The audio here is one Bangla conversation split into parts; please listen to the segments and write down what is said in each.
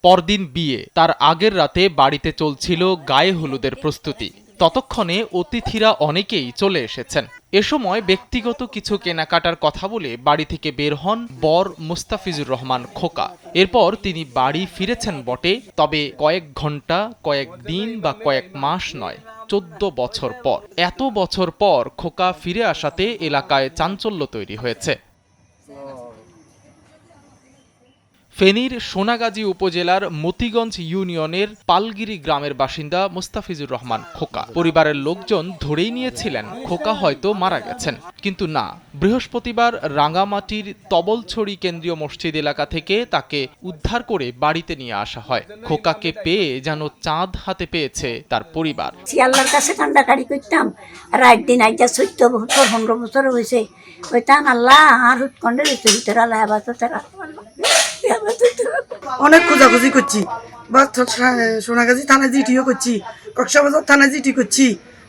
পরদিন বিয়ে, তার আগের রাতে বাড়িতে চলছিল গায়ে হলুদের প্রস্তুতি। ততক্ষণে অতিথিরা অনেকেই চলে এসেছেন। এ সময় ব্যক্তিগত কিছু কেনাকাটার কথা বলে বাড়ি থেকে বের হন বর মুস্তাফিজুর রহমান খোকা। এরপর তিনি বাড়ি ফিরেছেন বটে, তবে কয়েক ঘন্টা, কয়েক দিন বা কয়েক মাস নয়, 14 বছর পর। এত বছর পর খোকা ফিরে আসাতে এলাকায় চাঞ্চল্য তৈরি হয়েছে। ফেনীর সোনাগাজী উপজেলার মতিগঞ্জ ইউনিয়নের পালগিরি গ্রামের বাসিন্দা মুস্তাফিজুর রহমান খোকা। পরিবারের লোকজন ধরেই নিয়েছিলেন খোকা হয়তো মারা গেছেন, কিন্তু না। বৃহস্পতিবার রাঙ্গামাটির তবলছড়ি কেন্দ্রীয় মসজিদ এলাকা থেকে তাকে উদ্ধার করে বাড়িতে নিয়ে আসা হয়। খোকাকে পেয়ে যেন চাঁদ হাতে পেয়েছে তার পরিবার। আল্লাহর কাছে কান্ডাকারি করতাম, রাত দিন আইজা 14 বছর 15 বছর হয়েছে, কইতাম আল্লাহ আর হুটকন্ডের ভিতরে আল্লাহ আবাদত অনেক খোঁজাখুঁজি করছি, বা সোনাগাজী থানায় জিটিও করছি, কক্সবাজার থানায় জিটি করছি,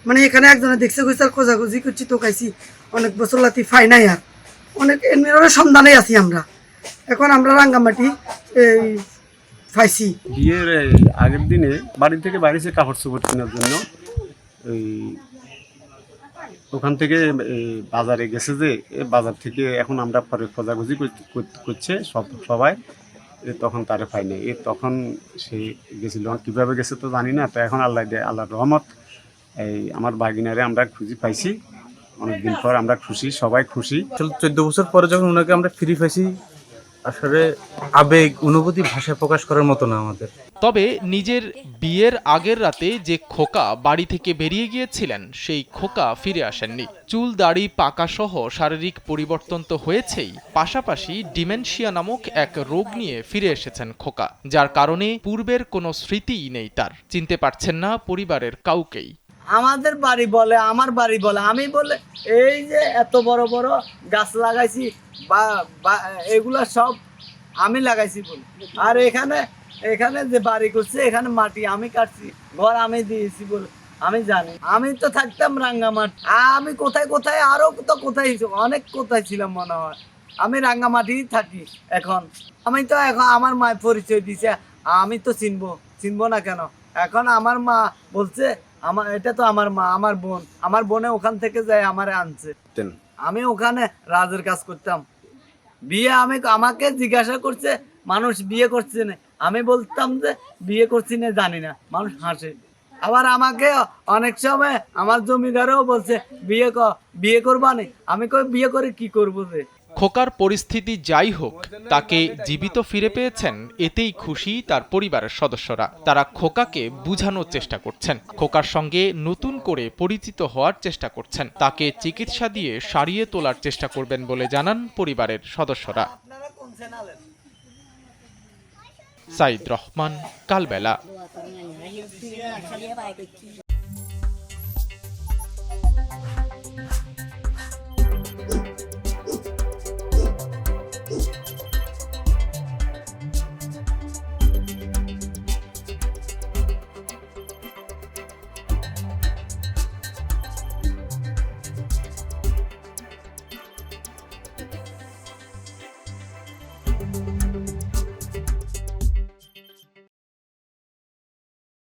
মানে এখানে একজনে দেখছে কইছে আর খোঁজাখুঁজি করছি, তো খাইছি অনেক বছর লাতি ফাই নাই। আর অনেক এর সন্ধানে আছি আমরা। এখন আমরা রাঙ্গামাটি পাইছি। বিয়ের আগের দিনে বাড়ি থেকে বাইরেছে কাপড় চোপড় কেনার জন্য। ওখান থেকে বাজারে গেছে, যে বাজার থেকে এখন আমরা পরে খোঁজাখুঁজি করছে সবাই, তখন তারে পাই নাই। তখন সে গেছিল, কীভাবে গেছে তো জানি না। তো এখন আল্লাহর রহমত আমার বাগিনারে আমরা খুঁজি পাইছি। অনেকদিন পর আমরা খুশি, সবাই খুশি। 14 বছর পরে যখন ওনাকে আমরা ফিরে পাইছি, আসলে আবেগ অনুভূতি ভাষায় প্রকাশ করার মতো না আমাদের। তবে নিজের বিয়ের আগের রাতে যে খোকা বাড়ি থেকে বেরিয়ে গিয়েছিলেন, সেই খোকা ফিরে আসেননি। চুল দাড়ি পাকা সহ শারীরিক পরিবর্তন তো হয়েছেই, পাশাপাশি ডিমেনশিয়া নামক এক রোগ নিয়ে ফিরে এসেছেন খোকা, যার কারণে পূর্বের কোনো স্মৃতিই নেই তার। চিনতে পারছেন না পরিবারের কাউকেই। আমাদের বাড়ি বলে, আমার বাড়ি বলে, আমি বলে এই যে এত বড় বড় গাছ লাগাইছি বা এগুলা সব আমি লাগাইছি বলে। আর এখানে যে বাড়ি করছে, এখানে মাটি আমি কাটছি, ঘর আমি দিয়েছি বলে আমি জানি। আমি তো থাকতাম রাঙ্গামাটি, আমি কোথায় কোথায় আরো তো কোথায় অনেক কোথায় ছিলাম মনে হয়। আমি রাঙ্গামাটি থাকি এখন। আমি তো এখন আমার মায়ের পরিচয় দিছে, আমি তো চিনবো না কেন? এখন আমার মা বলছে এটা তো আমার মা, আমার বোনে ওখান থেকে যায় আমারে আনছে। আমি ওখানে রাজের কাজ করতাম। বিয়ে আমাকে জিজ্ঞাসা করছে মানুষ বিয়ে করছে না, আমি বলতাম যে বিয়ে করছি না জানি না, মানুষ হাসে। আবার আমাকে অনেক সময় আমার জমিদারও বলছে বিয়ে করবা না, আমি কই বিয়ে করে কি করবো? যে খোকার পরিস্থিতি যাই হোক, তাকে জীবিত ফিরে পেয়েছেন, এতেই খুশি তার পরিবারের সদস্যরা। তারা খোকাকে বুঝানোর চেষ্টা করছেন, খোকার সঙ্গে নতুন করে পরিচিত হওয়ার চেষ্টা করছেন, তাকে চিকিৎসা দিয়ে সারিয়ে তোলার চেষ্টা করবেন বলে জানান পরিবারের সদস্যরা। সাইদ রহমান, কালবেলা।